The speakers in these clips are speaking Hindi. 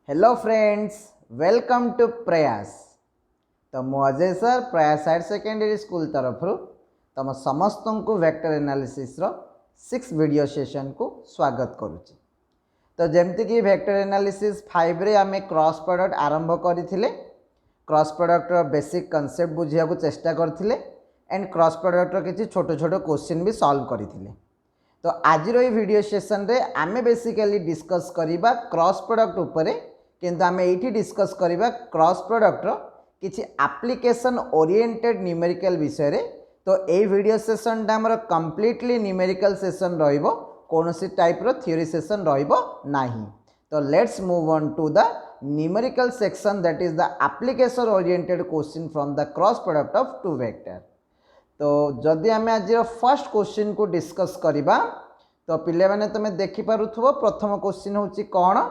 हेलो फ्रेंड्स, वेलकम टू प्रयास। तो मु अजय सर प्रयास हायर सेकेंडरी स्कूल तरफ तुम समस्त को वेक्टर एनालिसिस रो 6 वीडियो सेशन को स्वागत करुच्ची। तो जमती कि वेक्टर एनालिसिस 5 रे आमे क्रॉस प्रोडक्ट आरंभ करथिले। क्रॉस प्रोडक्ट रो बेसिक कांसेप्ट बुझिया को चेष्टा करथिले एंड क्रॉस प्रोडक्ट रो किछि छोटो छोटो क्वेश्चन भी सॉल्व करथिले। तो आज रो वीडियो सेशन रे आमे बेसिकली डिस्कस करिबा क्रॉस प्रोडक्ट उपरे, किंतु आमे एठी डिस्कस करिबा क्रॉस प्रोडक्ट रो किछि एप्लीकेशन ओरिएंटेड न्यूमेरिकल विषय रे। तो ए वीडियो सेशन टा हमर कंप्लीटली न्यूमेरिकल सेशन रहिबो, कोनोसी टाइप रो थ्योरी सेशन रहिबो नाही। तो let's move on to the numerical section, that is the application oriented question from the cross product of two vector. तो जदि आम आज फर्स्ट क्वेश्चन को डिस्कस करवा तो पिले माने तुम देखि पारुथबो। प्रथम क्वेश्चन होची कौन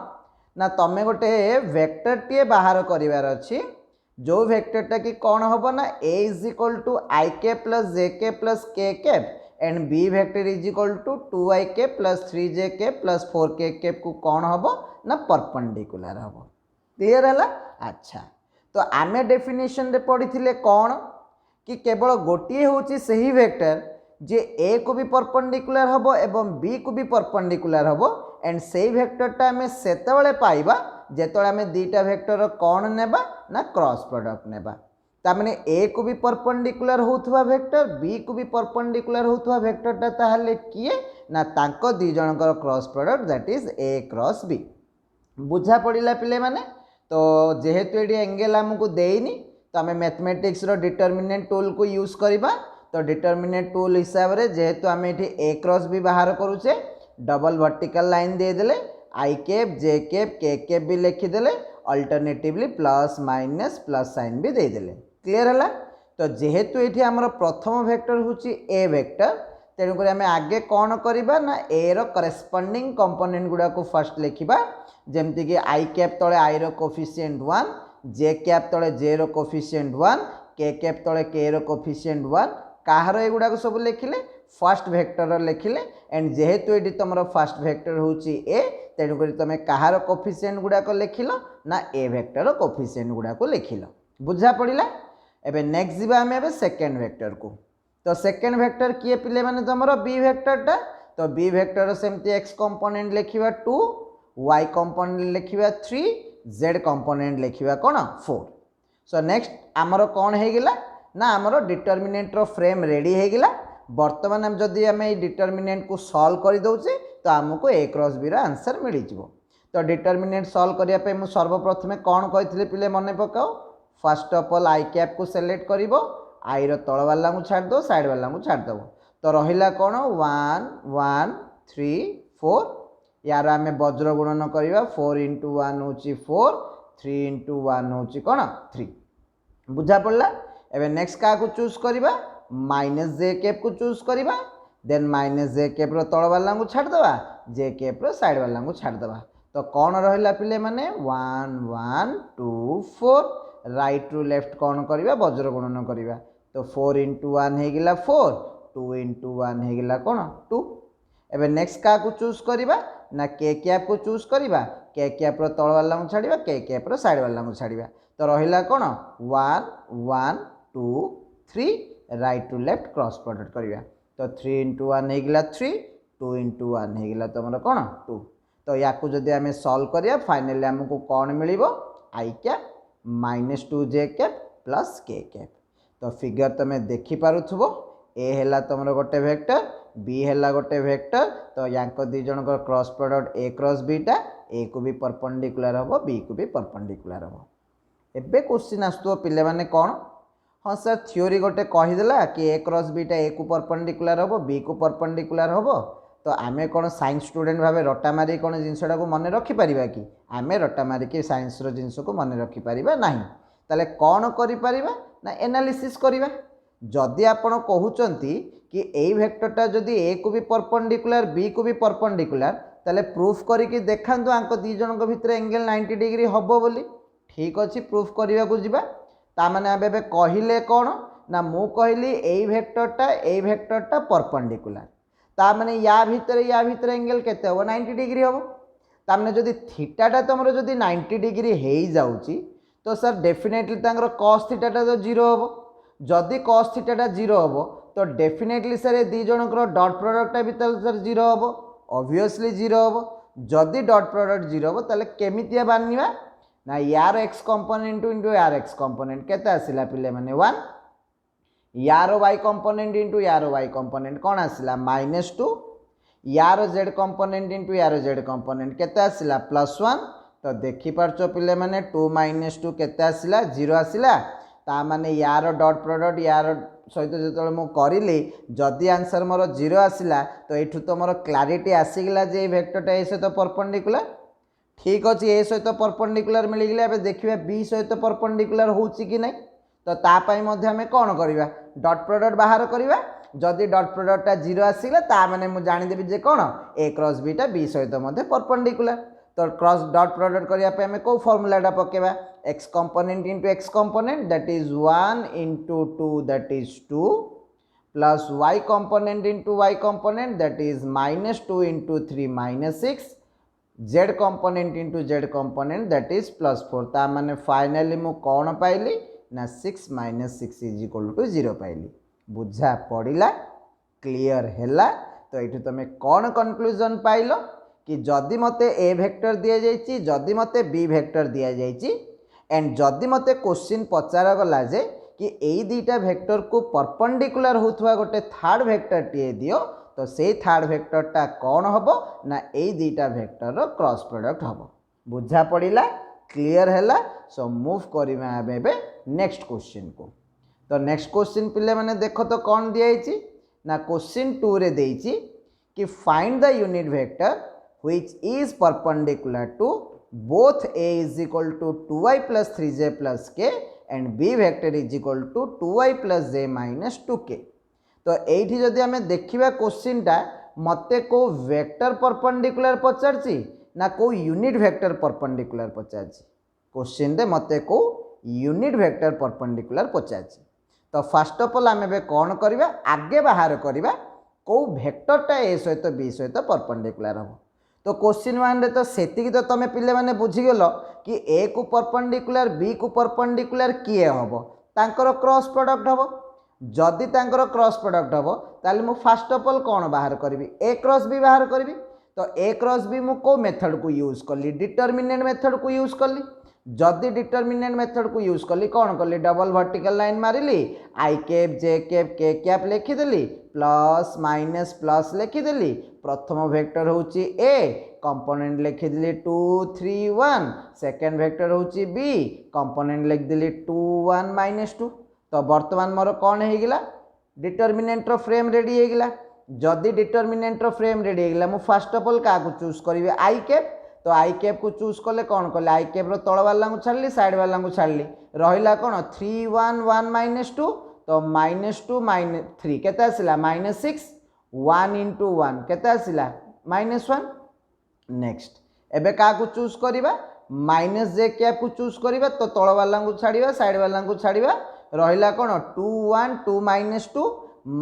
ना, तुम गोटे वेक्टर टे बाहर करिवार अछि। जो वेक्टर टा कि कौन होबो ना, a is equal to I K plus J K plus K cap and B vector is equal to 2i K plus 3j के प्लस 4k कैप को कौन होबो ना परपेंडिकुलर होबो। क्लियर है? अच्छा, तो आमे डेफिनेशन रे पढ़िथिले कौन कि केवल गोटे होची सही वेक्टर जे ए को भी परपेंडिकुलर होबो एवं बी को भी परपेंडिकुलर होबो एंड सेही वेक्टरटा आमे सेतेबेले पाइबा जेतबेले आमे दीटा वेक्टर कौन नेबा ना क्रॉस प्रोडक्ट नेबा। ता माने ए को भी परपेंडिकुलर होथुवा वेक्टर बी को भी परपेंडिकुलर होथुवा वेक्टरटा ताहले किए ना तांको दी जनकर cross product, that is A cross B. बुझा पड़िला पिले माने? तो जेहेतु एडी एंगल हमकु देइनी तो आम मैथमेटिक्स रो डिटरमिनेंट टूल को यूज करवा। तो डिटरमिनेंट टूल हिसाब रे जेहेतु आम ये ए क्रॉस भी बाहर करुचे, डबल वर्टिकल लाइन देदेले, I cap J cap K cap भी लिखिदेले, alternatively plus minus plus sign भी देदेले। क्लियर है? तो जेहेतु ये आमर प्रथम वेक्टर होची ए वेक्टर, तेणुक आम आगे कौन करवा ना ए रो करेस्पॉन्डिंग कंपोनेंट गुड़ा को फर्स्ट लिखा। जमती कि आई कैप तले आई रो कोफिशिएंट 1, जे कैप तले जे रो कोफिशिएंट 1, के कैप तले के रो कोफिशिएंट 1, काहर एगुड़ा को सब लिखिले फर्स्ट वेक्टर लिखिले एंड जेहेतु ये तुम फर्स्ट वेक्टर होची ए, तेणुक तुम काहर कोफिशिएंट गुड़ा को लिखिल ना ए वेक्टर कोफिशिएंट गुड़ा को लिखिल। बुझा पड़िला? एबे नेक्स्ट जीवा आमे एबे सेकंड वेक्टर को। तो सेकंड वेक्टर किए पिले माने तुमरो बी वेक्टरटा। तो बी वेक्टर सेमती एक्स कंपोनेंट लिखिबा 2, वाई कंपोनेंट लिखिबा 3, जेड कंपोनेंट लिखिबा कौन 4। सो नेक्स्ट आमर कौन हो गला ना आमर डिटरमिनेंट रो फ्रेम रेडी हो गला। बर्तमान हम जदि आम डिटरमिनेंट को सॉल्व कर दउचे तो आमको ए क्रॉस बी रो आंसर मिल जिवो। तो डिटरमिनेंट सॉल्व करिया पे मु सर्वप्रथम कौन कहिथिले पिले मने पकाओ। First of all I cap को सिलेक्ट करिवो, आई रो तळ वाला को छाड़ दो, साइड वाला को छाड़ दो। तो रहिला कौन 1 1 3 4। यार आम वज्र गुणन करवा, 4 इंटू 1 हूँ 4, 3 इंटू 1 हूँ कौन 3। बुझा पड़ा? एवं नेक्स्ट क्या चूज करवा, माइनस जे कैप को चूज करवा, देन माइनस जे कैप रो तळ वाला को छाड़देवा, जे कैप रो साइड वाला को छाड़देवा। तो कौन रहिला पिले माने 1 1 2 4। राइट रु लेफ्ट कौन करवा वज्र गुणन करवा। तो 4 इंटू 1 हो गला 4, 2 इंटू 1 हो गला कौन 2। एवं नेक्स्ट क्या चूज करवा ना के कैप को चूज करवा, के कैप रो तळ वाला को छाड़िबा, के कैप रो साइड वाला को छाड़िबा। तो रहिला कौन 1 1 2 3, right to left cross product करवा। तो 3 इंटू 1 हो गला 3, 2 इंटू 1 हो गला तुम कौन 2। तो या जदि आम सॉल्व करिया फाइनली आमको कौन मिलिबो आई कैप माइनस 2 जे कैप प्लस के कैप। तो फिगर तुम देखि पारुथबो, ए हैला तुमरो गोटे वेक्टर, बी हैला गोटे वेक्टर। तो यांको दी जनकर क्रॉस प्रोडक्ट ए क्रॉस बीटा, ए को भी परपेंडिकुलर होबो, बी को भी परपेंडिकुलर होबो। एबे क्वेश्चन आसतो पिले माने कौन, हाँ सर थ्योरी गोटे कहीदेला कि ए क्रॉस बीटा ए को परपेंडिकुलर होबो, बी को परपेंडिकुलर होबो। तो आमे कौन साइंस स्टूडेंट भावे रटा मारी कौन जिनसटा को मन रखि परिबा कि? आमे रटा मारी के साइंस रो जिनस को मन रखि परिबा नाही। ताले कौन करि परिबा ना एनालिसिस करिबा। जदि आपण कहउचंती कि ए वेक्टरटा जदि ए को भी परपेंडिकुलर बी को भी परपेंडिकुलर, ताले प्रूफ करिकि देखांतु आंको दी जनक भितर एंगल 90 डिग्री हबो बोली। ठीक अछि, प्रूफ करिवा को जिबा। ता माने आबे कहिले कौन ना मु कहली ए वेक्टरटा परपेंडिकुलर, ता माने या भितर एंगल केते हबो 90 डिग्री हबो। तामने जदि थीटाटा तुम जदि 90 डिग्री हो जाऊँगी तो सर डेफिनेटली तांकर कॉस थीटाटा तो जीरो हम जदि कॉस थीटाटा जीरो हम तो डेफिनेटली सर ये दी जनकर डॉट प्रोडक्टा भी सर जीरो हम ऑब्वियसली जीरो हम जदि डॉट प्रोडक्ट जीरो हम ताले केमितिया बानिबा ना यार एक्स कंपोनेंट इंटू यार एक्स कंपोनेंट केते आसिला पिले माने 1 यार वाई कंपोनेंट इंटू यार वाई कंपोनेंट कौन आसिला -2 यार जेड कंपोनेंट इंटू यार जेड कंपोनेंट केते आसिला +1 तो देखि पारछो पिले माने 2 - 2 केते आसिला 0 आसिला ता माने यार डॉट प्रोडक्ट यार सहित जो मु करिली जदि आंसर मोर 0 आसिला तो एठू तो मोर क्लारिटी आसीगला जे वेक्टरटा ए सहित परपेंडिकुलर ठीक अच्छे ए सहित परपेंडिकुलर मिलगला एबे देखिबा बी सहित परपेंडिकुलर होउची कि नै तो तापाई मध्य आमे कोन करिबा डॉट प्रोडक्ट बाहर करिबा जदि डॉट प्रोडक्टटा 0 आसीगला ता माने मु जानि देबी जे कोन ए क्रॉस बी टा बी सहित मध्य परपेंडिकुलर तो क्रॉस डॉट प्रोडक्ट करिया पे आमे को फार्मूलाटा पकेबा x component into x component that is 1 into 2 that is 2 plus y component into y component that is -2 into 3 -6 z component into z component that is +4 ता माने फाइनली मु कौन पाइली ना 6 - 6 इज इक्वल टू 0 पाइली बुझा पड़िला क्लियर हैला तो ये तुम कौन कंक्लूजन पाइल कि जदि मते ए वेक्टर दिया जाइए जदि मते बी वेक्टर दिया जाइए एंड जदि मते क्वेश्चन पचारा गला जे कि एई दुईटा वेक्टर को परपेंडिकुलर होथवा गोटे थर्ड वेक्टर टीए दियो तो से थर्ड वेक्टरटा कौन हम ना एई दुईटा वेक्टर रो क्रॉस प्रोडक्ट हम बुझा पड़िला क्लियर हैला सो मूव करिमा एबे नेक्स्ट क्वेश्चन को तो नेक्स्ट क्वेश्चन पिले माने देखो तो कौन दिया ना क्वेश्चन 2 रे देइछि कि find the unit vector which is perpendicular to both a is equal to 2y plus 3j plus k and b vector is equal to 2y plus j minus 2k तो एठी जदि आमे देखिबा क्वेश्चन टा मते को वेक्टर परपेंडिकुलर पचारछि ना को यूनिट वेक्टर परपेंडिकुलर पचारछि क्वेश्चन दे मते को यूनिट वेक्टर परपेंडिकुलर पचारछि तो फर्स्ट ऑफ ऑल आमे बे कोन करबा आगे बाहर करबा को वेक्टरटा ए सहित बी सहित परपेंडिकुलर हम तो क्वेश्चन 1 रे तो सेतिकी तो तमे पिले माने बुझीगल कि ए को परपेंडिकुलर बी को परपेंडिकुलर किए हम तांकर क्रॉस प्रोडक्ट हम जदि तांकर क्रॉस प्रोडक्ट हम ताले मु फर्स्ट ऑफ ऑल कौन बाहर करी ए क्रॉस बी बाहर करी तो ए क्रॉस बी मु को मेथड को यूज कली डिटरमिनेंट मेथड को यूज कली जदि डिटरमिनेंट मेथड को यूज कली कौन कली डबल वर्टिकल लाइन मारिली आई cap J cap K cap लिखिदेली plus minus plus लिखिदेली प्रथम वेक्टर होची ए कंपोनेंट लिखिदेली 2 3 1 सेकेंड वेक्टर होची बी कंपोनेंट लिखिदेली 2 1 -2 तो वर्तमान मोर कौन हो गला डिटरमिनेंट रो फ्रेम रेडी हो गला जदि डिटरमिनेंट रो फ्रेम रेडी हो गला मु फर्स्ट ऑफ ऑल का चूज करी आई कैप तो आई कैप को चूज कले कौन कले आई कैप रो तळ वाला को छाड़ली साइड वाला को छाड़ली रहिला कौन 3 1 1 -2 तो -2 -3 केते आसिला -6 1 इंटू 1 केते आसिला -1 नेक्स्ट एबे का को चूज करिबा माइनस जे कैप को चूज करिबा तो तळ वाला को छाड़िबा साइड वाला को छाड़िबा रहिला कौन 2 1 2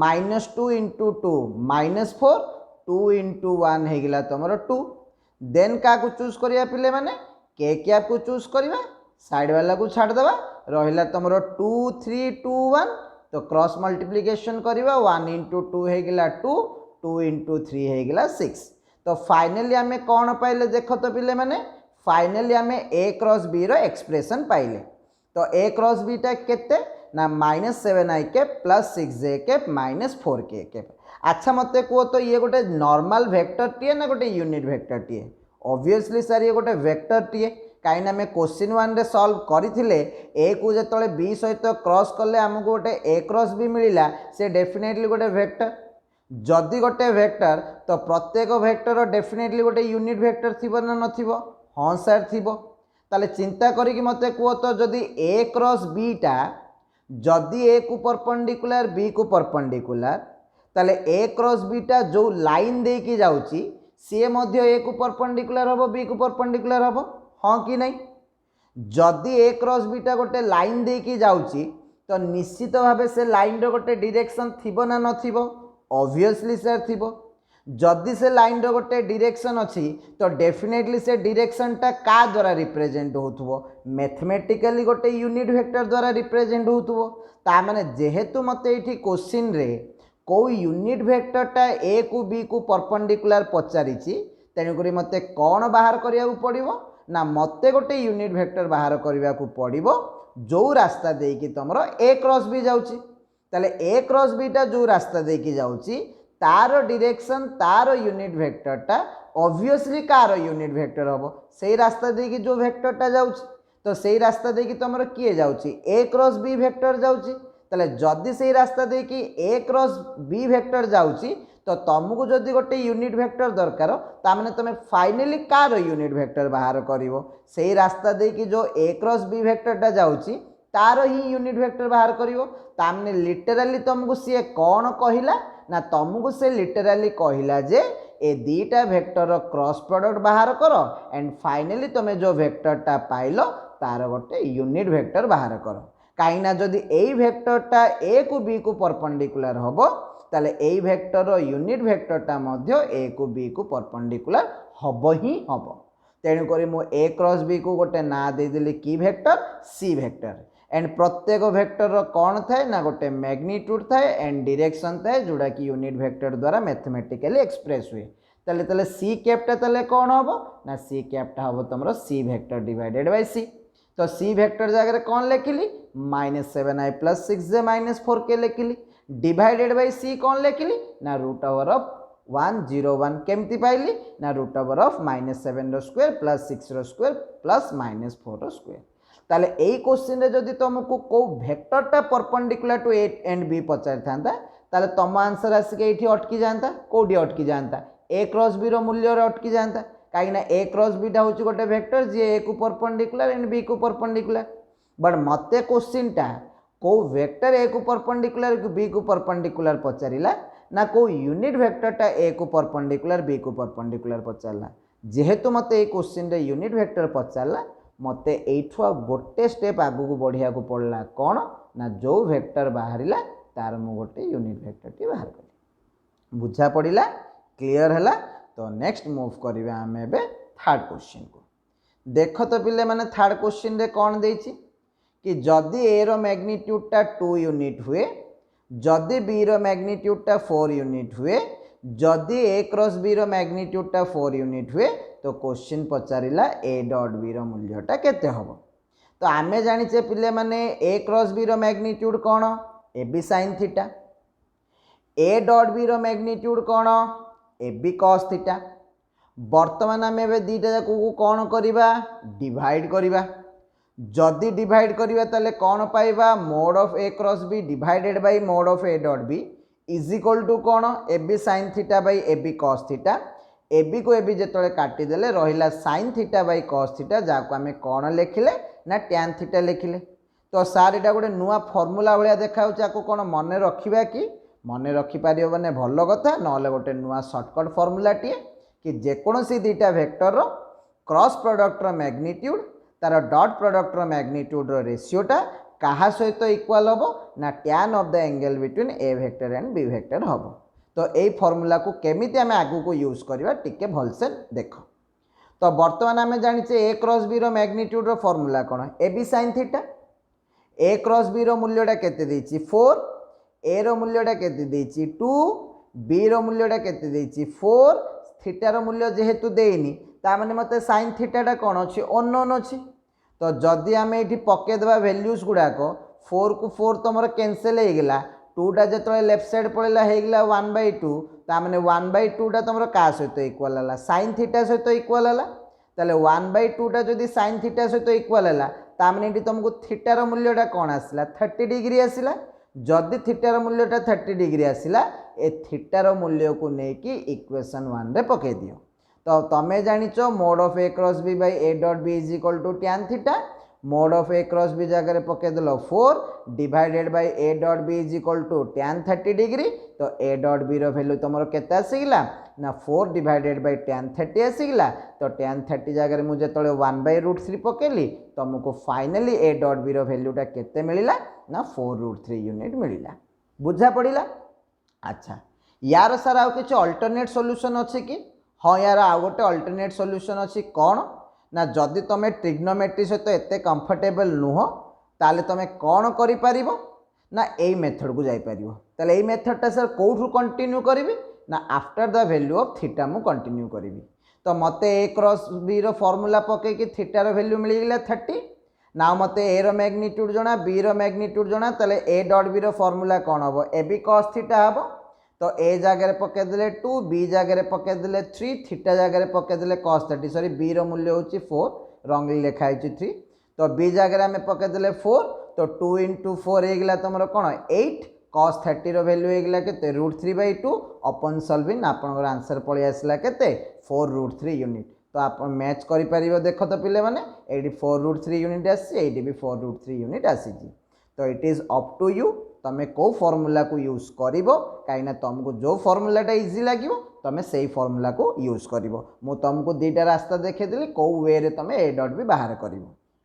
-2 इंटू 2 -4 2 इंटू 1 हो गला तुमर 2 देन का को चूज करिया पिले माने के कैप को चूज करिबा साइड वाला को छाड़ देबा रहिला तुमर 2 3 2 1 तो क्रॉस मल्टीप्लिकेशन करिबा 1 इंटू 2 हो गला 2 2 इंटू 3 हो गला 6 तो फाइनली आमे कौन पाइले देखो तो पिले माने फाइनली आमे ए क्रॉस बी रो एक्सप्रेशन पाइले तो ए क्रॉस बी टा केते ना -7i cap plus 6j cap -4k cap अच्छा मते को तो ये गोटे नॉर्मल वेक्टर टीए ना गोटे unit vector TA obviously sir ये गोटे वेक्टर टीए कहीं आम क्वेश्चन 1 रे सॉल्व करथिले ए को जतले बी सहित क्रॉस कले हमको गोटे ए क्रॉस बी मिलिला से डेफिनेटली गोटे वेक्टर जदि गोटे वेक्टर तो प्रत्येक वेक्टर डेफिनेटली गोटे यूनिट वेक्टर थिबो ना नथिबो हाँ सर थिबो ताले चिंता करिक मते को तो जदि ए क्रॉस बी टा जदि ए को परपेंडिकुलर बी को परपेंडिकुलर ताले ए क्रॉस बी टा जो लाइन दे की जाउची सी मध्य ए को परपेंडिकुलर हबो बी को परपेंडिकुलर हबो हाँ कि नहीं जदि ए क्रॉस बी टा गोटे लाइन दे की जाउची तो निश्चित भावे से लाइन रो गोटे डायरेक्शन थिबो ना नथिबो ऑब्वियसली सर थिबो जदि से लाइन रो गोटे डायरेक्शन अच्छी तो डेफिनेटली से डायरेक्शनटा का द्वारा रिप्रेजेंट होथुवो मैथमेटिकली गोटे यूनिट वेक्टर द्वारा रिप्रेजेंट होथुवो ता माने जेहेतु मते एठी क्वेश्चन रे को यूनिट वेक्टरटा ए को बी को परपेंडिकुलर पचारिछि तेणुकरी मते कौन बाहर करिया पड़िबो ना मते गोटे यूनिट वेक्टर बाहर करिया पड़िबो जो रास्ता देकी तुमरो ए क्रॉस बी जाउछि ताले ए क्रॉस बी टा जो रास्ता देकी जाउछि तार डायरेक्शन तार यूनिट वेक्टरटा ऑब्वियसली कार यूनिट वेक्टर हम से रास्ता देकी जो वेक्टरटा जाउछि तो से रास्ता देकी तुम किए जाउछि ए क्रॉस बी वेक्टर जाउछि ताले जदि से रास्ता देकी ए क्रॉस बी वेक्टर जाउछि तो तुमको जदि गोटे यूनिट वेक्टर दरकार तामने तुम फाइनली कार यूनिट वेक्टर बाहर करिवो से रास्ता देकी जो ए क्रॉस बी वेक्टरटा जाउछि तार ही यूनिट वेक्टर बाहर करिवो तामने लिटरली तुमको सी कौन कहिला ना तुमको से लिटरली कहिला जे ए दीटा वेक्टर क्रॉस प्रोडक्ट बाहर कर एंड फाइनली तुम जो वेक्टरटा पाइल तार गोटे यूनिट वेक्टर बाहर कर कहीं जदि ए वेक्टरटा ए को बी को परपेंडिकुलर होबो ताले ए वेक्टर यूनिट वेक्टरटा मध्य ए को बी को परपेंडिकुलर हब ही हब तेणुक मु ए क्रॉस बी को गोटे ना देदेली की वेक्टर सी वेक्टर एंड प्रत्येक वेक्टर कौन थाए ना गोटे मैग्नीट्यूड थाए एंड डायरेक्शन थाए जोड़ा कि यूनिट वेक्टर द्वारा मैथमेटिकली एक्सप्रेस हुए ताले ताले सी कैपटा ताले कौन हम ना सी कैपटा हम तुम सी वेक्टर डिवाइडेड बाय सी तो सी वेक्टर जगह कौन लिखिली -7i + 6j - 4k लिखिली divided by सी कौन लिखिली ना √ऑफ 101 केमती पाइली ना √ऑफ -7 + 6 + -4 ताले ए क्वेश्चन रे जदि तुमको को वेक्टरटा perpendicular to A and B पचारि थांता ताले तुम आंसर आसिक एठी अटकी जानता कोडी अटकी जानता ए क्रॉस बी रो मूल्य रे अटकी जानता काई ना ए क्रॉस बी टा होची गोटे वेक्टर जे ए को परपेंडिकुलर एंड बी को परपेंडिकुलर बट मते क्वेश्चन टा को वेक्टर ए को परपेंडिकुलर बी को परपेंडिकुलर पचारिला ना को यूनिट वेक्टरटा ए को परपेंडिकुलर बी को परपेंडिकुलर पचारला जेहेतु मते ए क्वेश्चन रे यूनिट वेक्टर पचारला मते एठुआ गोटे स्टेप आगु को बढ़िया को पड़ला कौन ना जो वेक्टर बाहरिला तार मु गोटे यूनिट वेक्टर टी बाहर करी बुझा पड़िला क्लियर हैला तो नेक्स्ट मूव करिवे आमे एबे थर्ड क्वेश्चन को देखो तो पिले माने थर्ड क्वेश्चन रे कौन देछि कि जदि ए रो मैग्नीट्यूडटा 2 यूनिट हुए जदि बी रो मैग्नीट्यूडटा 4 यूनिट हुए जदि ए क्रॉस बी रो मैग्नीट्यूडटा 4 यूनिट हुए तो क्वेश्चन पचारिला ए डॉट बी रो मूल्यटा केते हबो तो आमे जानिचे पिले माने ए क्रॉस बी रो मैग्नीट्यूड कोन A B sin theta A dot B रो मैग्नीट्यूड कोन ए बी cos थीटा वर्तमान आमे एबे दीटा जाको को कोन करिबा डिवाइड करिबा जदि डिवाइड करिबा ताले कोन पाइबा mod of A cross B divided by mod of A dot B is equal to कोन A B sin theta by A B cos theta A B को ए बी जेतले काटी देले रहिला sin theta by cos theta जाको आमे कोन लिखिले ना tan थीटा लिखिले तो सार एटा गोटे नुआ फार्मूला भलिया देखाउ जाको कोन मने रखिबा कि मने रखि पारियो माने भलो कथा नले गोटे नुआ शॉर्टकट फार्मूला टिए कि जेकोसी दीटा वेक्टर रो क्रॉस प्रोडक्ट रो मैग्नीट्यूड तार डॉट प्रोडक्ट रो मैग्नीट्यूड रो रेशियोटा कहा सहित इक्वल हम ना tan of the angle between A vector and B vector हम तो यही फॉर्मूला को केमिति आमे आगु को यूज करबा टिके भलसे देख तो वर्तमान आमे जानिचे ए क्रॉस बी रो मैग्नीट्यूड रो फॉर्मूला कोन A B sin theta A cross B रो मूल्यटा केते देछि 4 ए रो मूल्यटा केते देछि 2 बी रो मूल्यटा केते देछि 4 थीटा रो मूल्य जेहेतु देइनी ता माने मते sin थीटाटा कोन अछि अननोन अछि तो जदि आमे एठी पके देबा वैल्यूज गुडाक 4 को 4 तमर कैंसिल हे गेला 2 टा जतले लेफ्ट साइड पळेला हे गेला 1/2 ता माने 1/2 टा तमर का सहित इक्वल हला sin थीटा सहित इक्वल हला ताले 1/2 टा जदि sin थीटा सहित इक्वल हला ता माने एठी तुमको थीटा रो मूल्यटा कोन आसिला 30 डिग्री आसिला जदि थीटा रो मूल्यटा 30 डिग्री आसिला ए थीटा रो मूल्य को नेकी इक्वेशन 1 रे पके दियो तो तमे जानिचो mod of A cross B by A dot B is equal to tan theta mod of A cross B जगह पके देलो 4 divided by A dot B is equal to tan 30 degree तो ए डॉट बी रो वैल्यू तमरो केते आसीगला ना 4 डिवाइडेड बाय tan 30 आसीगला तो tan 30 जगह मु जेतले 1/√3 पकेली तुमको फाइनली ए डॉट बी रो वैल्यूटा केते मिलिला ना 4√3 यूनिट मिलिला बुझा पड़िला अच्छा यार सर आउ किसी अल्टरनेट सॉल्यूशन अच्छे कि हाँ यार आउ गोटे अल्टरनेट सॉल्यूशन अच्छी कौन ना जदि तुम ट्रिग्नोमेट्री सहित एते कंफर्टेबल नुह ताले तुम कौन कर ना यही मेथड को जापर ताले यही मेथडटा सर कौटू कंटिन्यू करी ना after the value of theta मु कंटिन्यू करी तो मत ए क्रॉस बी रो फॉर्मूला पकईकि थीटार वैल्यू मिलगला 30 ना मत ए रो मैग्नीट्यूड जना बी रो मैग्नीट्यूड जना ताले ए डॉट बी रो फॉर्मूला कौन हम ए बी cos थीटा हम तो ए जगह पकईदे 2 बी जगह पकईदे 3 थीटा जगह पकईदे cos 30 सॉरी बी रो मूल्य हूँ 4 रंगली लिखाई 3 तो बी जगह आम पकईदे 4 तो 2 into 4 होगा तुम कौन 8 cos 30 रो वैल्यू होगा के √3/2 अपन सॉल्विंग आपनकर आंसर पलि आसला के 4√3 यूनिट तो आप मैच कर देख तो पिले माने ये 4√3 यूनिट आसी भी 4√3 यूनिट आसी तो it is up to you तुम्हें कौ फॉर्मूला को यूज कर कहीं तुमको जो फॉर्मूलाटा इजी लगे तुम से फॉर्मूला को यूज कर तुमको दुईटा रास्ता देखी कौ वे रे तुम ए डॉट भी बाहर कर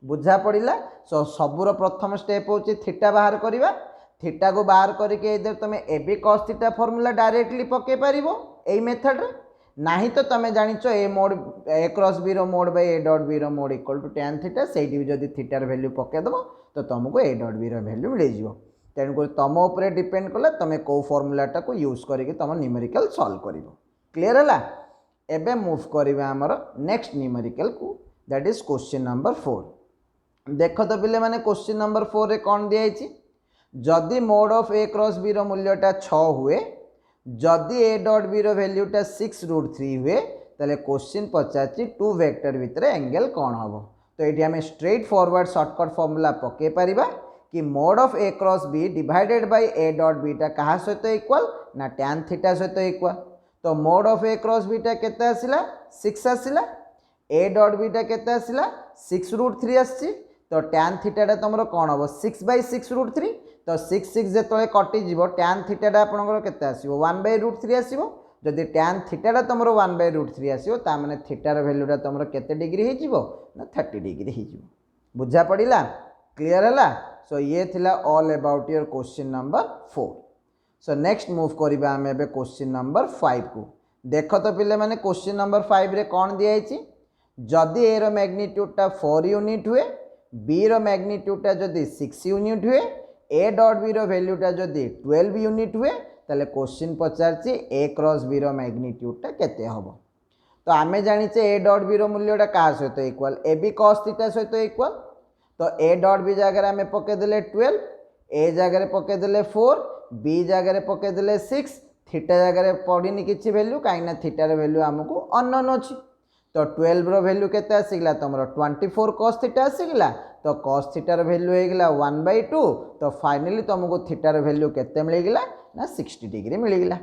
बुझा पड़ा सो सबूर प्रथम स्टेप हूँ थीटा बाहर करवा थीटा को बाहर करके इधर तुम A B cos theta formula directly पके पार यही मेथड रे नहीं तो तुम जानिच A mod A cross B रो mod by A dot B रो mod equal to tan theta से जब थीटार वैल्यू पकईदेव तो तुमको ए डॉट बी रो वैल्यू मिल जाए तेणुक तुम उपर डिपेंड कला तुम कौ फॉर्मूलाटा को यूज करके तुम न्यूमेरिकल सॉल्व कर क्लियर है एबे मूव करवा आमर नेक्स्ट न्यूमेरिकल को दैट इज क्वेश्चन नंबर 4 देख तो पिले माने क्वेश्चन नंबर 4 रे कौन दिखाई जदि mod of A cross B रो मूल्यटा 6 हुए जदि ए डॉट बी रो वैल्यूटा 6√3 हुए ताले क्वेश्चन पचार टू वेक्टर भितर एंगल कौन हम तो ये आम स्ट्रेट फॉरवर्ड शॉर्टकट फॉर्मूला पके पारिबा कि mod of A cross B divided by A dot बीटा कहा सहित इक्वल ना tan थीटा सहित इक्वल तो मोड ऑफ ए क्रॉस बीटा केते आसिला 6 आसिला ए डॉट बीटा केते आसिला 6√3 आसी तो tan थीटाटा तुम कौन हम 6/6√3 तो 6 जो कटिज tan थीटाटा आपंकर केते आसो 1/√3 आसो जदि tan थीटाटा तुम 1/√3 आसो ताने थीटार वैल्यूटा तुम केते डिग्री हो ना 30 डिग्री हो बुझा पड़ा क्लियर है सो ये थिला all about your question number 4 so next move करवा आम ए क्वेश्चन नंबर 5 को देख तो पिले माने क्वेश्चन नंबर 5 रे कौन दिखाई जदि ए रो मैग्नीट्यूडटा 4 यूनिट हुए बी रो मैग्नीट्यूडटा जदि 6 यूनिट हुए ए डॉट बी रो वैल्यूटा जदि 12 यूनिट हुए ताले क्वेश्चन पचार ए क्रॉस बी रो मैग्नीट्यूडटा केते हम तो आम जाचे ए डॉट बी रो मूल्यटा क्या सहित equal A B cos theta सहित इक्वल तो ए डॉट बी जगह आम पकईदे 12 ए जगह पकईदे 4 बी जगह पकईदे 6 थीटा जगह पड़नी किसी वैल्यू कहीं थीटार वैल्यू आमको अननोन अच्छी तो 12 रो वैल्यू केते आसीगला तुम 24 cos थीटा आसीगला तो cos थीटार वैल्यू होगा 1/2 तो फाइनली तुमको थीटार वैल्यू केते मिलगला ना 60 डिग्री मिलगला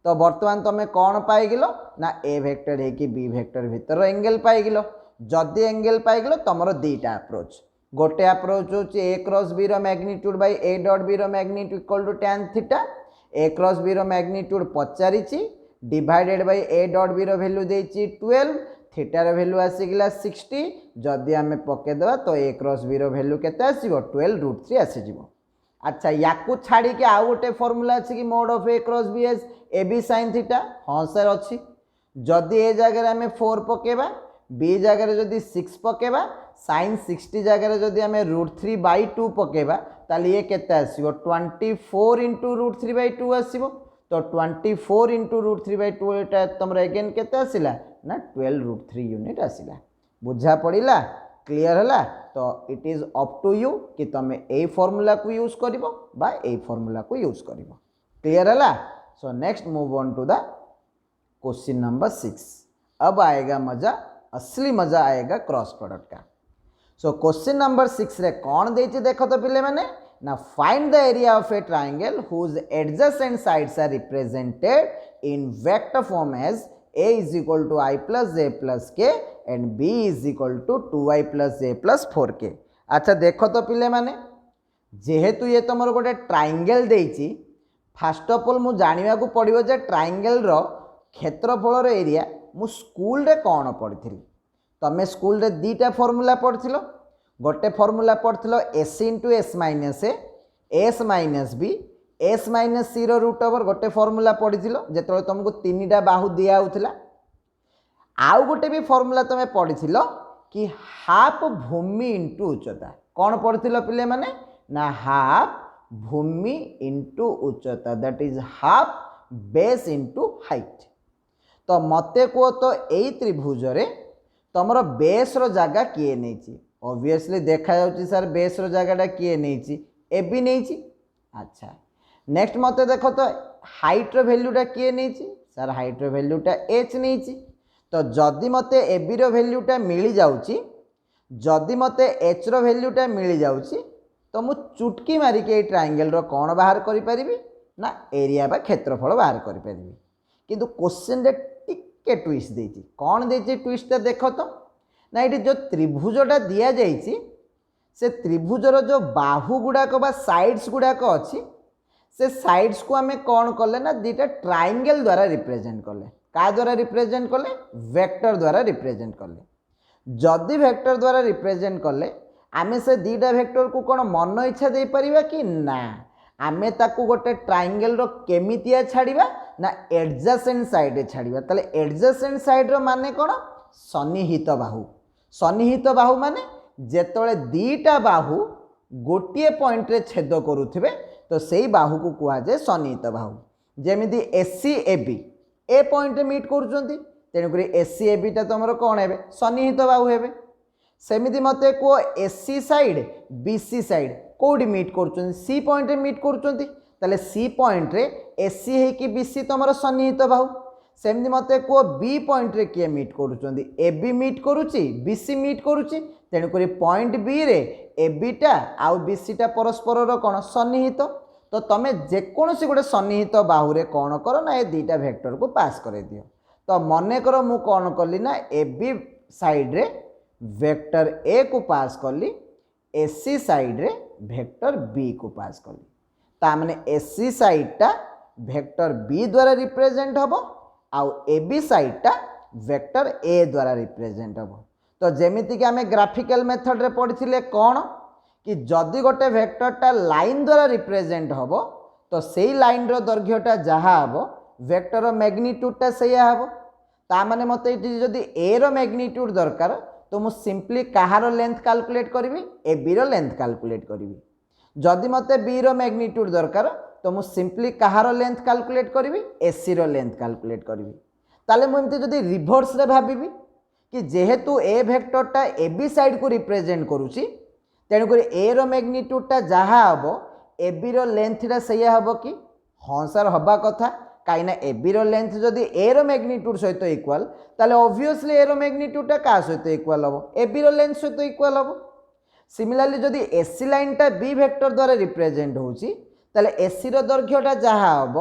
तो बर्तमान तुम कौन पाइल ना ए वेक्टर है कि बी वेक्टर भितर एंगल पाइल जदि एंगल पाइल तुम दुईटा अप्रोच गोटे अप्रोच हूँ ए क्रॉस बी रो magnitude by A dot B रो magnitude equal to tan theta A cross B रो मैग्नीट्यूड पचारि divided by A dot B रो वैल्यू देछि 12 थीटार वैल्यू आसीगला 60 जदि आम पकईदेवा तो ए क्रॉस बी रो वैल्यू केते आसीबो 12√3 आसीजिवो अच्छा याकू छाड़ी के आउ गोटे फॉर्मूला अच्छी कि mod of A cross B as A B sin theta हाँ सर अच्छी जदि ए जगह आम 4 पकेबा बी जगह जदि 6 पकेबा sin 60 जगह जदि आम √3/2 पकेबा ताले ये केते आसीबो 24 into √3/2 आसीबो तो 24 into √3/2 एटा तुम एगेन केते आसिला ना 12√3 यूनिट आसिला बुझा पड़ा क्लियर है तो it is up to you कि तुम ए फॉर्मूला को यूज कर फॉर्मूला को यूज कर क्लियर है so next move on to the question number 6 अब आएगा मजा असली मजा आएगा क्रॉस प्रोडक्ट का सो क्वेश्चन नंबर 6 रे कौन देछि देखो तो पिले माने ना find the area of a triangle whose adjacent sides are represented in vector form as a is equal to I plus j plus k and b is equal to 2i plus j plus 4k अच्छा देखो तो पिले माने जेहेतु ये तुम गोटे ट्रायंगल देछि फास्ट ऑफ ऑल मु जानिबा को पड़िबो जे ट्रायंगल रो क्षेत्रफल एरिया मु स्कूल रे कौन पढ़ी तमें स्कूल रे दीटा फॉर्मूला पढ़थिलो गोटे फॉर्मूला पढ़थिलो s into s minus a s minus b S minus C root over गोटे फर्मूला पढ़ी जो तुमको 3टा बाहु दिया होता आउ गोटे भी फर्मूला तुम्हें पढ़ी कि हाफ भूमि इंटू उच्चता कौन पढ़ी पिले माने ना हाफ भूमि इंटू उच्चता that is half base into height. तो मते को तो यही त्रिभुज रे तुमर बेस रो जगह किए नहीं ऑब्वियसली देखा जाउची सर बेस रो जगहटा किए नहीं ए बी नहीं। अच्छा नेक्स्ट मते देखो तो हाइट रो वैल्यूटा किए नहीं सर हाइट रो वैल्यूटा एच नहीं। तो जदि मते ए बी रो वैल्यूटा मिल जाउची जदि मते एच रो वैल्यूटा मिल जाउची तो मु चुटकी मारिक ये ट्रायंगल रो कौन बाहर करि परिबी ना एरिया बा क्षेत्रफल बाहर करि परिबी। किंतु क्वेश्चन रे टिके ट्विस्ट देछि कौन देछि ट्विस्ट देखो तो ना ये जो त्रिभुजटा दिया जाइछि से त्रिभुजर जो बाहु गुड़ाक बा साइड्स गुड़ाक अच्छी से साइड्स को आम कौन कले ना दुटा ट्रायंगल द्वारा रिप्रेजेंट कले का द्वारा रिप्रेजेंट कले वेक्टर द्वारा रिप्रेजेंट कले। जदि वेक्टर द्वारा रिप्रेजेंट कले आमे से दुटा वेक्टर को कौन मन इच्छा दे परिबा कि ना आमे ताकू गोटे ट्रायंगल रो केमितिया छाड़िबा ना एडजेसेंट साइड छाड़िबा। ताले एडजेसेंट साइड रो माने कौन सन्निहित बाहु। सन्निहित बाहु माने जेतोले दीटा बाहु गोटे पॉइंट रे छेद करुथिबे तो सेही बाहु को कुआ जाए सन्निहित बाहु। जेमिति एसी एबी ए पॉइंट रे मीट करूचंती तेणुकरी एसी एबीटा तुमर कौन है सन्निहित बाहु हेबे। सेमिति मते को एसी साइड बीसी साइड कोडी मीट करूचंती सी पॉइंट रे मीट करूचंती ताले सी पॉइंट रे एसी है कि बीसी तुमर सन्निहित बाहु। सेमती मते को बी पॉइंट रे किए मीट करूचंती ए बी मीट करूची बीसी मीट करूची तेणुकरी पॉइंट बी रे ए बीटा आउ बीसीटा परस्पर रो कौन सन्निहित। तो तुम जेकोसी गोटे सन्निहित बाहुरे कौन कर ना ये दुटा वेक्टर को पास कर दियो। तो मन कर मु कौन कली ना ए बी साइड रे वेक्टर ए को पास कली एसी साइड रे वेक्टर बी को पास कली ता माने एसी साइडटा वेक्टर बी द्वारा रिप्रेजेंट हम आउ ए बी साइडटा वेक्टर ए द्वारा रिप्रेजेंट हम। तो जेमिति कि आम ग्राफिकल मेथड रे पढ़ी कौन कि जदि गोटे वेक्टरटा लाइन द्वारा रिप्रेजेंट हम तो सेही लाइन रो दैर्घ्यटा जहाँ हम वेक्टर मैग्निट्यूडटा सैया हम। ता माने मते इति जदि ए रो मैग्निट्यूड दरकार तो मु सिंपली कहार लेंथ कैलकुलेट करी ए बी रो लेंथ कैलकुलेट करी। जदि मते बी रो मैग्निट्यूड दरकार तो मु सिंपली कहार लेंथ कैलकुलेट करी एसी रो लेंथ कैलकुलेट करी। ताले मु एमती जदि रिवर्स रे भाबिबी कि जेहेतु ए वेक्टरटा ए बी साइड को रिप्रेजेंट करूची तेणुक ए रो मैग्निट्यूडटा जहाँ हम ए बी रो लेंथटा सैया हम कि हाँ सर हवा कथा कहीं ए बी रो लेंथ जदि ए रो मैग्निट्यूड सहित इक्वाल ताले ऑब्वियसली ए रो मैग्निट्यूडटा का सहित इक्वाल हम ए बी रो लेंथ सहित इक्वाल हम। सिमिलरली जदि एसी लाइनटा बी वेक्टर द्वारा रिप्रेजेंट होची ताले एसी रो दैर्घ्यटा जहाँ हम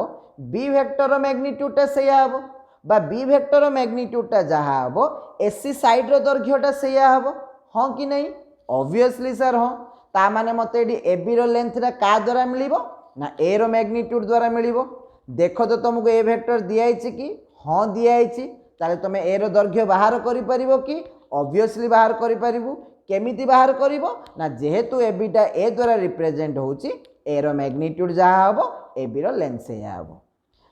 बी वेक्टर रो मैग्निट्यूडटा सैया हम बा बी वेक्टर रो मैग्निट्यूडटा जहाँ हम एसी साइड रो दैर्घ्यटा सैया हम हाँ कि नहीं ऑब्वियसली सर हाँ। ता माने मते एडी ए बी रो लेंथटा का द्वारा मिलिबो ना ए रो मैग्निट्यूड द्वारा मिलिबो। देखो तो तुमको ए वेक्टर दिया है कि हाँ दिया है ताले तुम ए रो दैर्घ्य बाहर करि परिबो कि ऑब्वियसली बाहर करि परिबो। केमिति बाहर करिबो ना जेहेतु ए बीटा ए द्वारा रिप्रेजेंट होची ए रो मैग्निट्यूड जहाँ हम ए बी रो लेंथ से हम।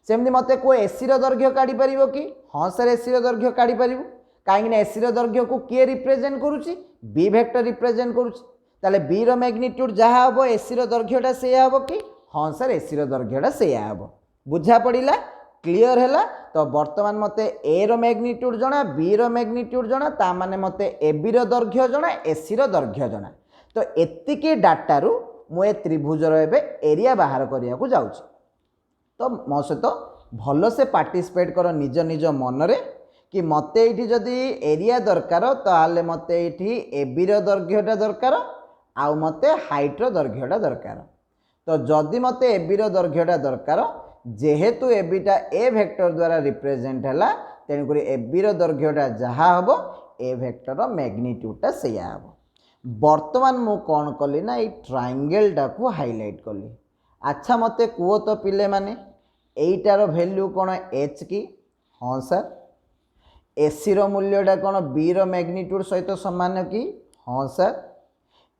सेमती मते को एसी रो दैर्घ्य काढी परिबो कि हाँ सर एसी रो दैर्घ्य काढी परिबो कहीं एसी रो दैर्घ्य को किए रिप्रेजेंट करूची बी वेक्टर रिप्रेजेंट करूची ताले बी रो मैग्निट्यूड जहाँ हम एसी रो दैर्घ्यटा से हम कि हाँ सर एसी रो दैर्घ्यटा से हम। बुझा पड़िला क्लियर है। तो वर्तमान मते ए रो मैग्निट्यूड जना बी रो मैग्निट्यूड जना ता माने मते ए बी रो दैर्घ्य जना एसी रो दैर्घ्य जना। तो एतिकी डाटारू मु ए त्रिभुजर एबे एरिया बाहर करिया को जाउची। तो मो सहित भल से पार्टिसिपेट कर निज निज मन रे कि मते एठी जदि एरिया दरकार ताले मते एठी ए बी रो दैर्घ्यटा दरकार आउ मते हाइट रो दैर्घ्यटा दरकार। तो जदि मते ए बी रो दैर्घ्यटा दरकार जेहेतु ए बीटा ए वेक्टर द्वारा रिप्रेजेंट है तेणुक ए बी रो दैर्घ्यटा जहाँ हम ए वेक्टर रो मैग्निट्यूडटा सैया हम। वर्तमान मु कौन कली ना ये ट्रायंगलटा को हाईलाइट कली। अच्छा मते कुओ तो पिले माने एटार वैल्यू कौन एच की हाँ सर एसी रो मूल्यटा कौन बी रो मैग्निट्यूड सहित सामान की हाँ सर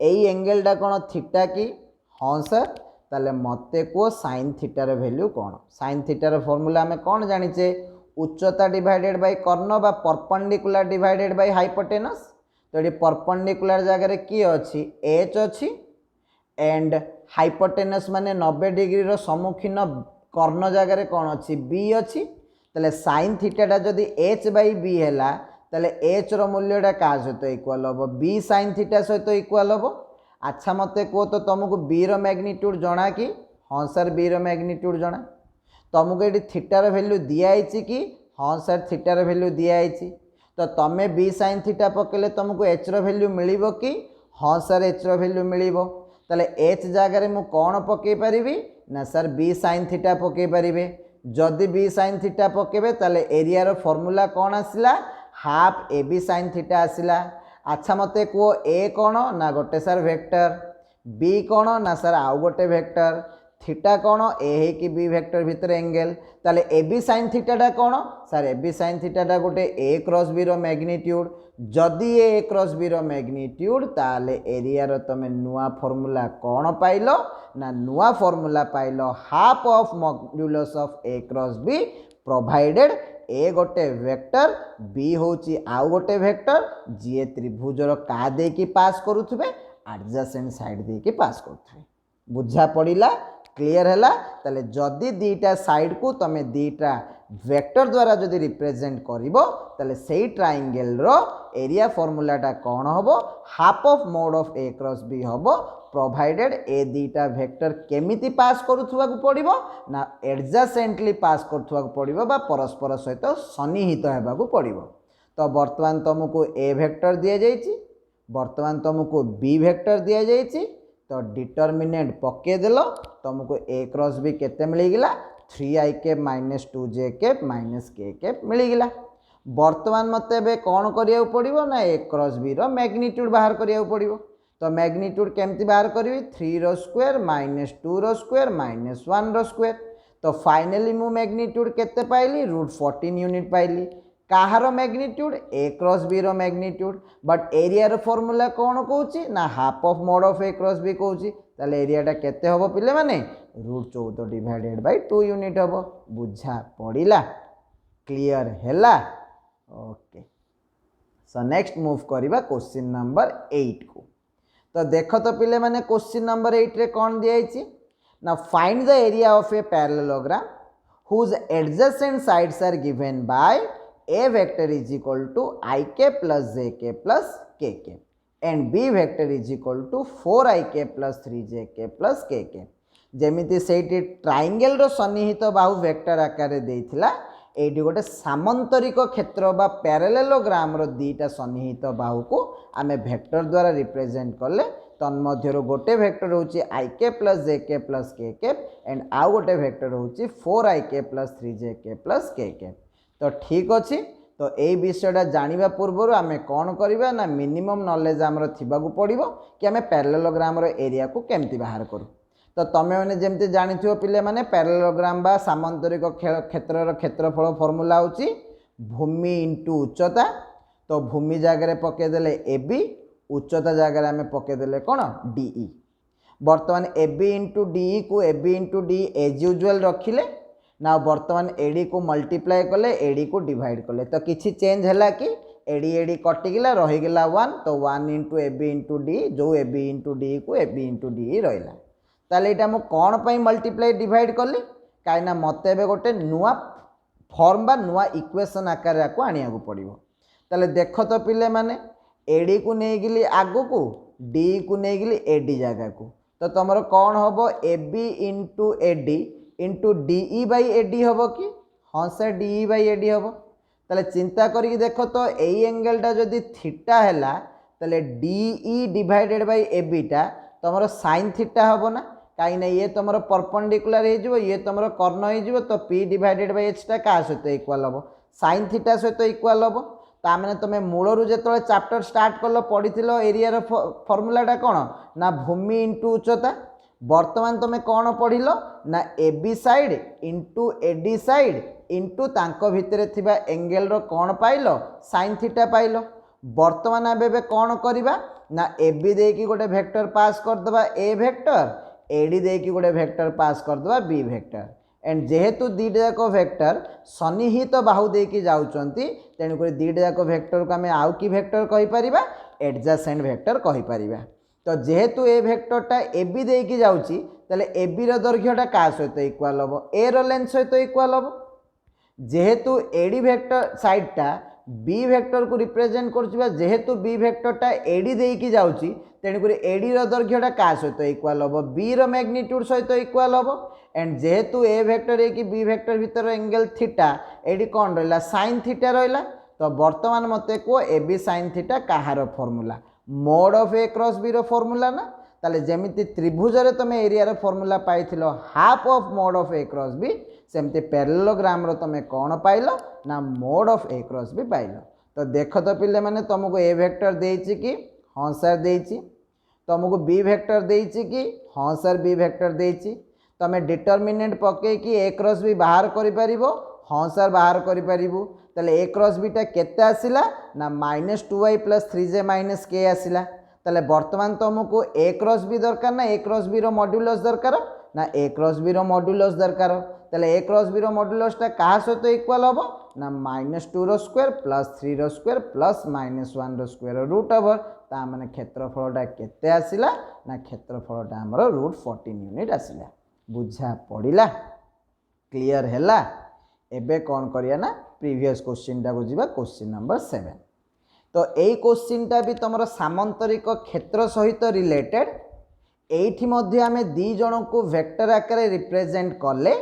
एंगलटा कौन थीटा की हाँ सर ताले मते को साइन थीटार वैल्यू कौन साइन थीटार फॉर्मूला आम कौन जानिचे उच्चता डिवाइडेड बाय कर्ण बा परपेंडिकुलर डिवाइडेड बाय हाइपोटेनस तो ये परपेंडिकुलर जगह किए अच्छी एच अच्छी एंड हाइपोटेनस माने 90 डिग्री रो सम्मुखीन कर्ण जगह कौन अच्छी बी अच्छी ताले साइन थीटाटा जदि एच बाई बी है ताले एच रो मूल्यटा क्या सहित इक्वाल हम बी साइन थीटा सहित इक्वाल हम अच्छा मते कहो तो तुमको बी रो मैग्नीट्यूड जना कि हाँ सर बी रो मैग्नीट्यूड जना तुमको ये थीटार वैल्यू दिखाई कि हाँ सर थीटार वैल्यू दिखाई तो तुम्हें बी साइन थीटा पकेले तुमको एच रो वैल्यू मिलिबो कि हाँ सर एच रो वैल्यू मिलिबो ताले एच जगह मु कौन पकई पारिबी ना सर बी साइन थीटा पकई पारिबे जदि बी साइन थीटा पकेबे ताले एरिया रो फॉर्मूला कौन आसिला half A B sine theta आसिला अच्छा मते को ए कौन ना गोटे सर वेक्टर बी कौन ना सर आउ गोटे वेक्टर थीटा कौन ए कि बी वेक्टर भितर एंगल ताले ए बी साइन थीटाटा कौन सर ए बी साइन थीटाटा गोटे ए क्रॉस बी रो मैग्नीट्यूड जदि ए क्रॉस बी रो मैग्नीट्यूड ताले एरिया रो तमे नुआ फॉर्मूला कौन पाइलो ना नुआ फॉर्मूला पाइलो half of modulus of A cross B provided A गोटे वेक्टर बी होची आउ गोटे वेक्टर जी त्रिभुजर का दे की पास करुथबे एडजेसेंट साइड दे की पास करुथबे बुझा पड़िला क्लियर है ताले जदि दीटा साइड को तमे दीटा वेक्टर द्वारा जदि रिप्रेजेंट करिवो ताले सेही ट्रायंगल रो एरिया फॉर्मूलाटा कौन हबो half of mod of A cross b हबो प्रोवाइडेड ए दीटा वेक्टर केमिति पास करुथुवा को पड़िबो ना एडजेसेंटली पास करुथुवा को पड़िबो बा परस्पर सहित सन्निहित हेबा को पड़िबो तो वर्तमान तुमको ए वेक्टर दिया जाइछि वर्तमान तुमको बी वेक्टर दिया जाइछि तो डिटर्मिनेंट पके देलो तुमको ए क्रॉस बी केते मिलीगला 3i cap minus 2j cap minus k cap मिलीगला वर्तमान मते बे कौन करिया पड़िबो ना ए क्रॉस बी रो मैग्नीट्यूड बाहर करिया पड़िबो तो मैग्नीट्यूड केमती बाहर करी 3 रो स्क्वायर माइनस 2 रो स्क्वायर माइनस 1 रो स्क्वायर तो फाइनली मु मैग्नीट्यूड केते पाइली √14 यूनिट पाइली कहार मैग्नीट्यूड ए क्रॉस बी रो मैग्नीट्यूड बट एरिया रो फॉर्मूला कौन कहूची ना half of mod of A cross B कहूची ताले एरियाटा केते हबो पिले माने √14 डिवाइडेड बाय 2 यूनिट हबो बुझा पड़िला क्लियर हैला ओके सो नेक्स्ट मूव करिबा क्वेश्चन नंबर 8 को तो देख तो पिले माने क्वेश्चन नंबर 8 रे कौन दिया ना find the area of a parallelogram whose adjacent sides are given by a vector is equal to ik plus jk plus kk and b vector is equal to 4ik plus 3jk plus kk जेमिति Sethi triangle रो सन्निहित बाहु वेक्टर आकार देइथिला एठी गोटे सामंतरिक क्षेत्र बा पैरेललोग्राम रो दीटा सन्निहित बाहु को आमे वेक्टर द्वारा रिप्रेजेंट करले तन्मध्य गोटे वेक्टर होची ik plus jk plus kk and आउ गोटे वेक्टर होची 4ik plus 3jk plus kk तो ठीक अच्छी तो यही विषयटा जानिबा पूर्व आमे कौन करबा ना मिनिमम नॉलेज हमरो थिबागु पड़िबो कि आमे पैरेललोग्राम रो एरिया को केमती बाहर करू तो तमे माने जेमती जानिथिबो पिले माने पैरेललोग्राम बा सामांतरिक क्षेत्र रो क्षेत्रफल फॉर्मूला होची भूमि इंटू उच्चता तो भूमि जगह पके देले ab उच्चता जगह आमे पके देले कोन de वर्तमान ab इंटू de को ab into d as usual रखिले ना वर्तमान एडी को मल्टीप्लाई कले एडी को डिवाइड कले तो किसी चेंज है कि एडी एडी कटिगला रहीगला 1 तो 1 इंटू ab इंटू d जो ab इंटू d को ab इंटू d रहिला ताले एटा मु कोन पई मल्टीप्लाई डिवाइड कली काइना मते बे गोटे नुआ फॉर्म बा नुआ इक्वेशन आकार को आनिया को पड़िबो ताले देखो तो पिले माने एडी को नै गेली आगो को d को नै गेली एडी जगह को तो तमरो कोन होबो ab into ad into de by AD हम कि हाँ सर de बाई एडी हम ताले चिंता करी देखो तो यही एंगलटा जदि थीटा है ताले de डिवाइडेड बाई एबीटा तुम साइन थीटा हम ना कहीं ये तुम परपेंडिकुलर हो ये तुम कर्ण हो तो p डिवाइडेड बाई एचटा क्या सहित इक्वाल हम साइन थीटा सहित इक्वाल हम ताने तुम मूलरू जो चैप्टर स्टार्ट कल पढ़ी एरिया फॉर्मूलाटा कौन ना भूमि इंटू उच्चता वर्तमान तुम कौन पढ़ ना A B side into AD side into तांको भितरे थिबा एंगल रो कौन पाइल साइन थीटा पाइल वर्तमान आबे कौन करबा ना ए बी दे कि गोटे वेक्टर पास कर दबा ए वेक्टर एडी देकी गोटे वेक्टर पास करदे बी वेक्टर एंड जेहेतु दीटा जाक वेक्टर सन्निहित बाहु देकी जाउचंती तेणुक दीटा जाक वेक्टर को आम आउ कि वेक्टर कहीपर एडजासेंट वेक्टर कहीपर तो जेहेतु ए वेक्टरटा ए बी देकी जाउची ताले ए बी रो दैर्घ्यटा का सहित इक्वाल हम ए रो लेंथ सहित इक्वाल हम जेहेतु एडी वेक्टर साइडटा बी वेक्टर को रिप्रेजेंट कर जेहेतु बी वेक्टरटा एडी देकी जाउची तेणुक एडी रो दैर्घ्यटा का सहित इक्वाल हम बी रो मैग्नीट्यूड सहित इक्वाल हम एंड जेहेतु ए वेक्टर ए कि बी वेक्टर भीतर एंगल थीटा एडी कौन रहा साइन थीटा रहा तो बर्तमान मते को ए बी साइन थीटा कहार formula mod of A cross B रो फॉर्मूला ना ताले जेमिति त्रिभुज रे तुम एरिया रो फॉर्मूला पाइथिलो half of mod of A cross B सेमती पैरेललोग्राम रो तुम कौन पाइलो ना mod of A cross B pilo तो देख तो पिले माने तुमको ए वेक्टर देइछि कि हाँ सर देइछि तुमको बी वेक्टर देइछि कि हाँ सर बी वेक्टर देइछि तुम डिटरमिनेंट पके कि ए क्रॉस बी बाहर करि परिबो हाँ सर बाहर करि परिबो ताले ए क्रॉस बीटा केते आसिला ना -2y + 3j - k आसिला ताले वर्तमान तुमको ए क्रॉस बी दरकार ना A cross B row modulus दरकार ना A cross B row modulus दरकार ताले ए क्रॉस बी रो मॉड्यूलसटा कहा सहित इक्वल हम ना -2 रो स्क्वायर + 3 रो स्क्वायर + -1 रो स्क्वायर रूट ओवर ता माने क्षेत्रफलटा केते आसिला ना क्षेत्रफलटा हमर √14 यूनिट आसिला बुझा पड़िला क्लियर हैला एबे कौन करिया ना प्रीवियस क्वेश्चन टा को जीवा क्वेश्चन नंबर 7 तो यही क्वेश्चन टा भी तुम सामंतरिक क्षेत्र सहित रिलेटेड एठी मध्य आमे दी जन को वेक्टर आकार रिप्रेजेंट कले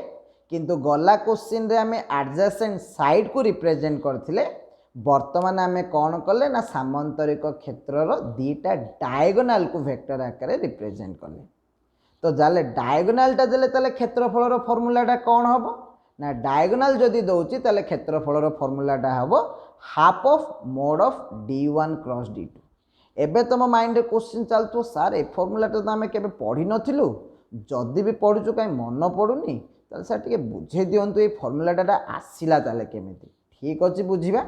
किंतु गला क्वेश्चन रे आमे एडजेसेंट साइड को रिप्रेजेंट करथिले वर्तमान आमे कौन कले ना सामंतरिक क्षेत्र रो दीटा डायगोनाल को वेक्टर आकार रिप्रेजेंट कले तो जाले डायगोनाल टा देले ताले क्षेत्रफल रो फॉर्मूलाटा कौन हबो ना डायगोनाल जदि दउची ताले क्षेत्रफल रो फॉर्मूलाटा हबो half of mod of d1 cross d2 एबे तुम माइंड रे क्वेश्चन चलतो सर ए फॉर्मूलाटा तो आमे केबे पढ़ी नथिलु जदि भी पढुचु काई मन पडुनी ताले सर टिके बुझे दियंतु ए फॉर्मूलाटा आसिला ताले केमिति ठीक अछि बुझिबा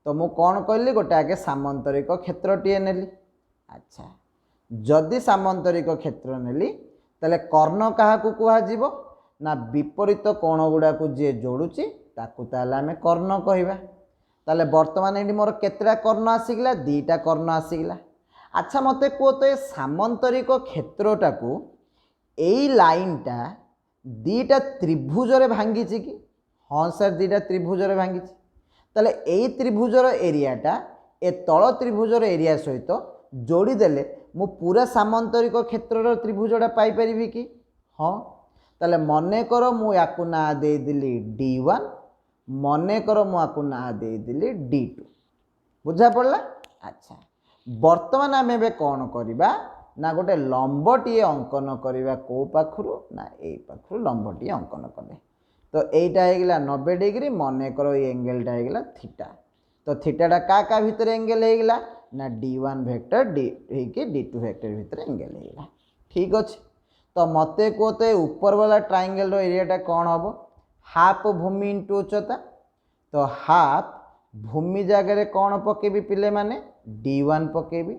तो मु कोन कहली गोटे आगे सामंतरिक क्षेत्रटीए नेली अच्छा जदि सामंतरिक क्षेत्र नेली ताले कर्ण काहा को कुहा जीवो ना विपरीत कोण गुड़ा को जे जोड़ुची ताकू ताले आमे कर्ण कहबा ताले वर्तमान एडी मोर केतरा कर्ण आसीगला दीटा कर्ण आसीगला अच्छा मते को तो सामंतरिक क्षेत्रटा को एई लाइनटा दीटा त्रिभुज रे भांगीची कि हाँ सर दीटा त्रिभुज रे भांगीची ताले एई त्रिभुजर एरियाटा ए तळ त्रिभुजर एरिया सहित जोड़ी देले मु पूरा सामंतरिक क्षेत्रर त्रिभुजटा पाई परिबी कि हाँ ताले मने कर मु याकु ना दे दिली d1 मने कर मु याकु ना दे दिली d2 बुझा पड़ला अच्छा वर्तमान आमे बे कोन करिबा ना गोटे लंबटीए अंकन करिबा को पाखरु ना ए पाखरु लंबटीए अंकन कले तो एटा हेगला 90 डिग्री मने करो ये एंगलटा हेगला थीटा तो थीटाटा का भीतर एंगल हेगला ना d1 वेक्टर d कि d2 वेक्टर भीतर एंगल हेगला ठीक अछि तो मते को तो ऊपर वाला ट्रायंगल रो एरियाटा कौन हम हाफ भूमि इंटू उच्चता तो हाफ भूमि जगह कौन पकेबी पिले माने d1 पकेबी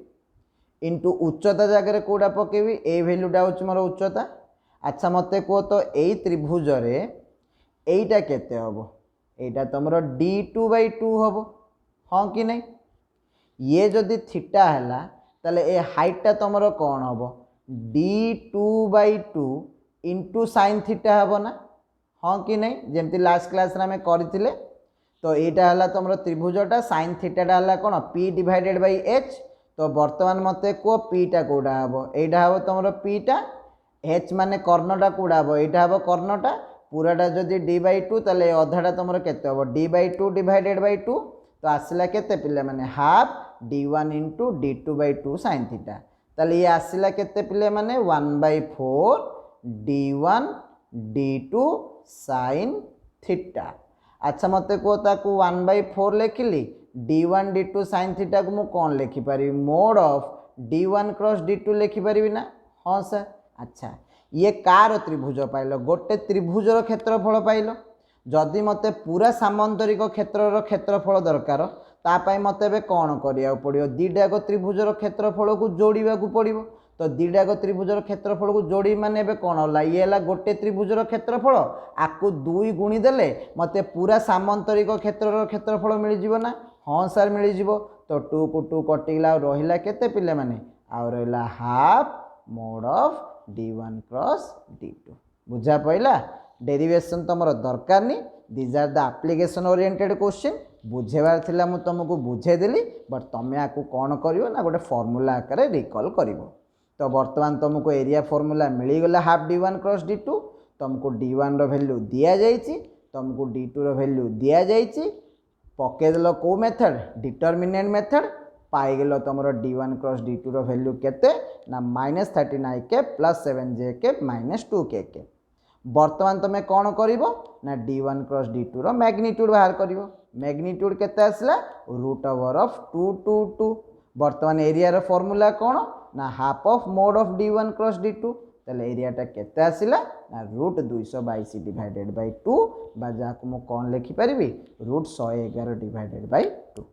इंटू उच्चता जगह कोड़ा पकेबी ए वैल्यूटा होची मोर उच्चता अच्छा मते को तो एई त्रिभुज रे एईटा केते हबो एईटा तमरो d2/2 हबो हाँ कि नहीं ये जदि थीटा हैला ताले ए हाइटटा तमरो कौन हबो d2/2 इंटू साइन थीटा हबो ना हाँ कि नहीं जेमती लास्ट क्लास रे हमें करथिले तो एटा हला तमरो त्रिभुजटा साइन थीटाटा हला कोन p/h तो वर्तमान मते को पीटा कोडा हबो एटा हबो तमरो पीटा h माने कर्णटा कोडा हबो एटा हबो कर्णटा पूराटा जदि d/2 ताले अधाटा तमरो केते हबो d/2/2 तो आसिला केते पिले माने half d1 into d2/2 sine theta ताले ये आसिला केते पिले माने 1/4 d1 d2 साइन थीटा अच्छा मते को ताकू 1/4 लिखिली d1 d2 साइन थीटा को मु कौन लिखि पारि mode of d1 cross d2 लिखि पारि ना हाँ सर अच्छा ये कार त्रिभुज पाइल गोटे त्रिभुजर क्षेत्रफल पाइल जदि मते पूरा सामंतरिक क्षेत्रर क्षेत्रफल दरकार तापाई मते बे कौन करिया पड़ियो दीटा को त्रिभुजर क्षेत्रफल को जोड़िबा को पड़िबो तो दीटाक त्रिभुजर क्षेत्रफल को जोड़ी माने कौन है ये है गोटे त्रिभुजर क्षेत्रफल आपको 2 गुणी देले मते पूरा सामांतरिक क्षेत्रफल मिल जिवो ना हाँ सर मिल जिवो तो 2 को 2 कटिगला रहिला केते पिले माने आ रहिला half mode of d1 cross d2 बुझा पइला डेरिवेशन तुमर दरकार नहीं these are the application oriented question बुझेबार थिला मु तुमको बुझेदेली बट तुम आपको कौन करिवो ना गोटे फॉर्मूला आकार रिकॉल करिवो तो बर्तमान तुमको एरिया फॉर्मूला मिलीगला हाफ d1 क्रॉस d2 तुमको d1 रो वैल्यू दिया जाइछि तुमको d2 रो वैल्यू दिया जाइछि पकेदेल को मेथड डिटरमिनेंट मेथड पाइगल तुम d1 क्रॉस d2 रो वैल्यू केते ना -39k प्लस 7j -2k बर्तमान तुम कौन करिवो ना d1 क्रॉस d2 रो मैग्नीट्यूड बाहर करिवो मैग्नीट्यूड केते आसला रूट ओवर ऑफ 2 2 2 बर्तमान एरिया रो फॉर्मूला कौन ना half of mod of d1 cross d2 ताले एरियाटा केते आसिला ना रूट 222 डिवाइडेड बाय 2 बा जाको मु कौन लिखि परिबी रूट 111 डिवाइडेड बाय 2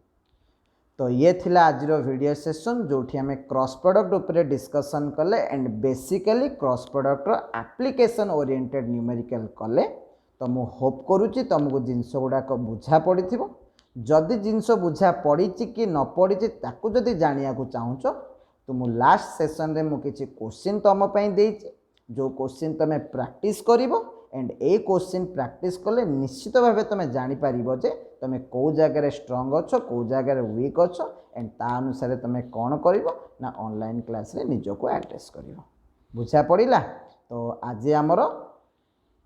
तो ये थिला आज वीडियो सेशन जोठी हमें क्रॉस प्रोडक्ट ऊपर डिस्कशन कले एंड बेसिकली क्रॉस प्रोडक्ट रो एप्लिकेशन ओरिएंटेड न्यूमेरिकल कले तो मु होप करूची तुमको जिनस गुड़ाक बुझा पड़ी जदि जिनस बुझा पड़ी कि न पड़ी ताकू जदि जानिया को चाहूच तो मु लास्ट सेशन रे मु किछि क्वेश्चन तुम पई देछि जो क्वेश्चन तुम प्रैक्टिस करिवो एंड ए क्वेश्चन प्रैक्टिस कले निश्चित भाव तुम जानि पारिबो जे तुम कौ जगह स्ट्रांग अच्छो कौ जगह वीक अच्छो एंड ता अनुसार तुम कौन करिवो ना ऑनलाइन क्लास रे निजको एड्रेस करिवो बुझा पड़िला तो आज आमर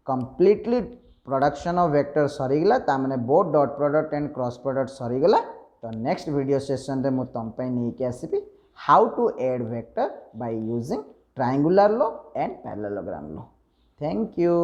कंप्लीटली प्रोडक्शन ऑफ वेक्टर सरीगला ता माने both dot product and cross product सरीगला तो नेक्स्ट वीडियो सेशन रे मु तुम पई नै के आसीबी how to add vector by using triangular law and parallelogram law thank you.